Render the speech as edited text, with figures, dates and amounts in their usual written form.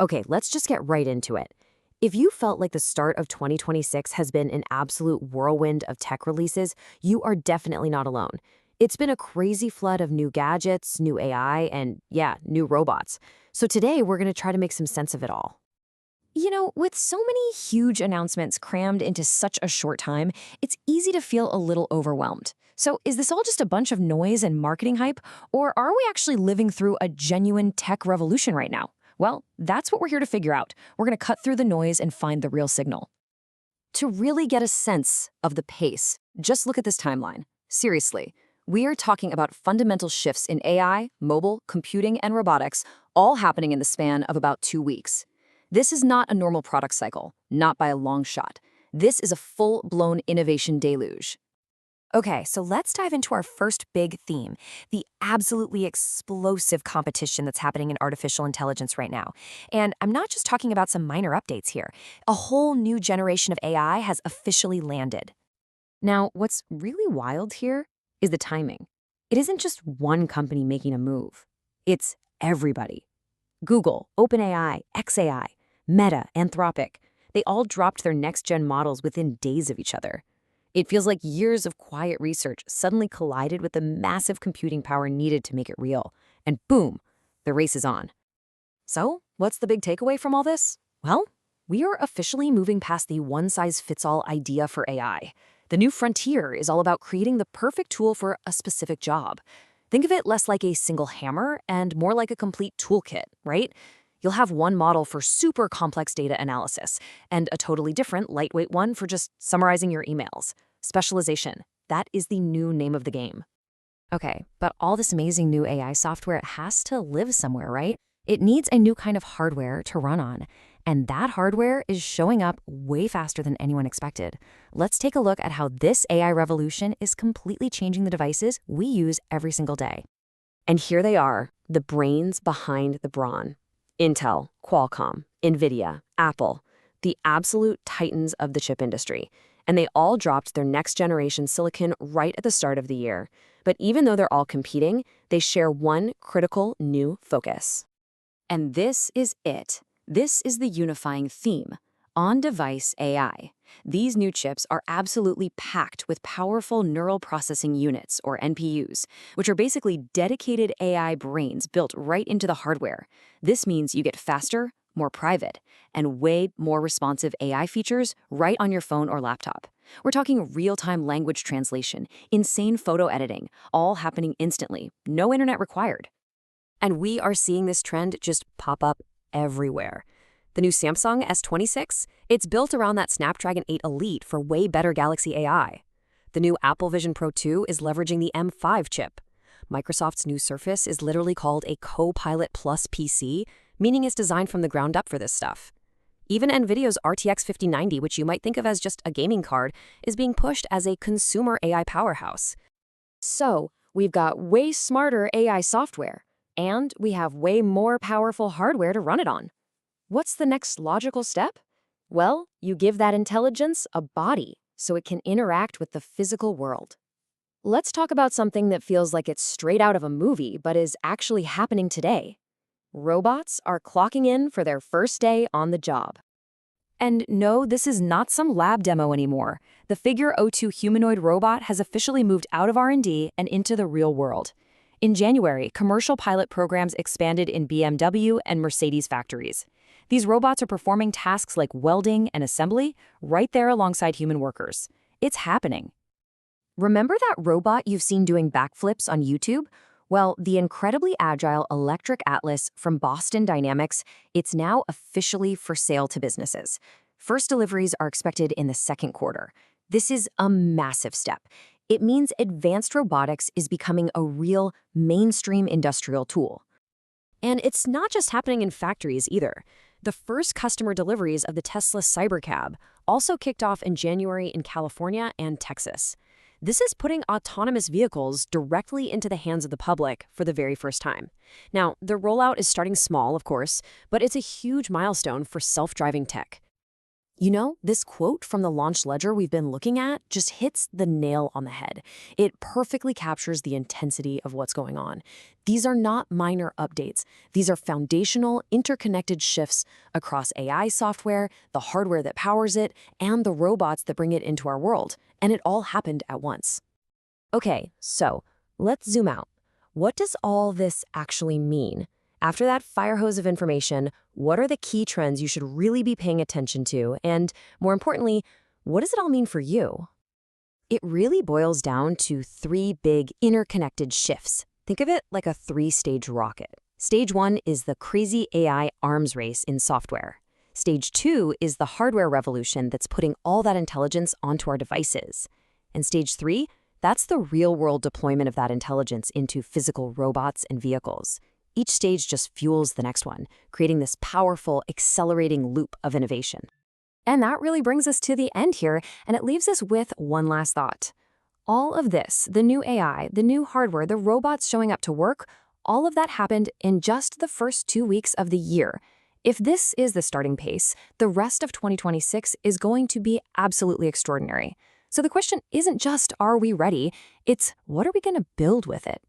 Okay, let's just get right into it. If you felt like the start of 2026 has been an absolute whirlwind of tech releases, you are definitely not alone. It's been a crazy flood of new gadgets, new AI, and yeah, new robots. So today we're going to try to make some sense of it all. With so many huge announcements crammed into such a short time, it's easy to feel a little overwhelmed. So, is this all just a bunch of noise and marketing hype, or are we actually living through a genuine tech revolution right now? Well, that's what we're here to figure out. We're going to cut through the noise and find the real signal. To really get a sense of the pace, just look at this timeline. Seriously, we are talking about fundamental shifts in AI, mobile, computing, and robotics, all happening in the span of about 2 weeks. This is not a normal product cycle, not by a long shot. This is a full-blown innovation deluge. Okay, so let's dive into our first big theme, the absolutely explosive competition that's happening in artificial intelligence right now. And I'm not just talking about some minor updates here. A whole new generation of AI has officially landed. Now, what's really wild here is the timing. It isn't just one company making a move. It's everybody. Google, OpenAI, xAI, Meta, Anthropic. They all dropped their next-gen models within days of each other. It feels like years of quiet research suddenly collided with the massive computing power needed to make it real. And boom, the race is on. So, what's the big takeaway from all this? Well, we are officially moving past the one-size-fits-all idea for AI. The new frontier is all about creating the perfect tool for a specific job. Think of it less like a single hammer and more like a complete toolkit, right? You'll have one model for super complex data analysis and a totally different, lightweight one for just summarizing your emails. Specialization. That is the new name of the game. Okay, but all this amazing new AI software has to live somewhere, right? It needs a new kind of hardware to run on. And that hardware is showing up way faster than anyone expected. Let's take a look at how this AI revolution is completely changing the devices we use every single day. And here they are, the brains behind the brawn. Intel, Qualcomm, NVIDIA, Apple, the absolute titans of the chip industry. And they all dropped their next-generation silicon right at the start of the year. But even though they're all competing, they share one critical new focus. And this is it. This is the unifying theme: on-device AI. These new chips are absolutely packed with powerful neural processing units, or NPUs, which are basically dedicated AI brains built right into the hardware. This means you get faster, more private, and way more responsive AI features right on your phone or laptop. We're talking real-time language translation, insane photo editing, all happening instantly, no internet required. And we are seeing this trend just pop up everywhere. The new Samsung S26, it's built around that Snapdragon 8 Elite for way better Galaxy AI. The new Apple Vision Pro 2 is leveraging the M5 chip. Microsoft's new Surface is literally called a Copilot Plus PC, meaning it's designed from the ground up for this stuff. Even NVIDIA's RTX 5090, which you might think of as just a gaming card, is being pushed as a consumer AI powerhouse. So, we've got way smarter AI software, and we have way more powerful hardware to run it on. What's the next logical step? Well, you give that intelligence a body so it can interact with the physical world. Let's talk about something that feels like it's straight out of a movie but is actually happening today. Robots are clocking in for their first day on the job. And no, this is not some lab demo anymore. The Figure O2 humanoid robot has officially moved out of R&D and into the real world. In January, commercial pilot programs expanded in BMW and Mercedes factories. These robots are performing tasks like welding and assembly right there alongside human workers. It's happening. Remember that robot you've seen doing backflips on YouTube? Well, the incredibly agile Electric Atlas from Boston Dynamics, it's now officially for sale to businesses. First deliveries are expected in the second quarter. This is a massive step. It means advanced robotics is becoming a real mainstream industrial tool. And it's not just happening in factories either. The first customer deliveries of the Tesla Cybercab also kicked off in January in California and Texas. This is putting autonomous vehicles directly into the hands of the public for the very first time. Now, the rollout is starting small, of course, but it's a huge milestone for self-driving tech. You know, this quote from the launch ledger we've been looking at just hits the nail on the head. It perfectly captures the intensity of what's going on. These are not minor updates. These are foundational, interconnected shifts across AI software, the hardware that powers it, and the robots that bring it into our world. And it all happened at once. Okay, so let's zoom out. What does all this actually mean? After that fire hose of information, what are the key trends you should really be paying attention to? And more importantly, what does it all mean for you? It really boils down to three big interconnected shifts. Think of it like a three-stage rocket. Stage 1 is the crazy AI arms race in software. Stage 2 is the hardware revolution that's putting all that intelligence onto our devices. And Stage 3, that's the real-world deployment of that intelligence into physical robots and vehicles. Each stage just fuels the next one, creating this powerful, accelerating loop of innovation. And that really brings us to the end here, and it leaves us with one last thought. All of this, the new AI, the new hardware, the robots showing up to work, all of that happened in just the first 2 weeks of the year. If this is the starting pace, the rest of 2026 is going to be absolutely extraordinary. So the question isn't just, are we ready? It's, what are we going to build with it?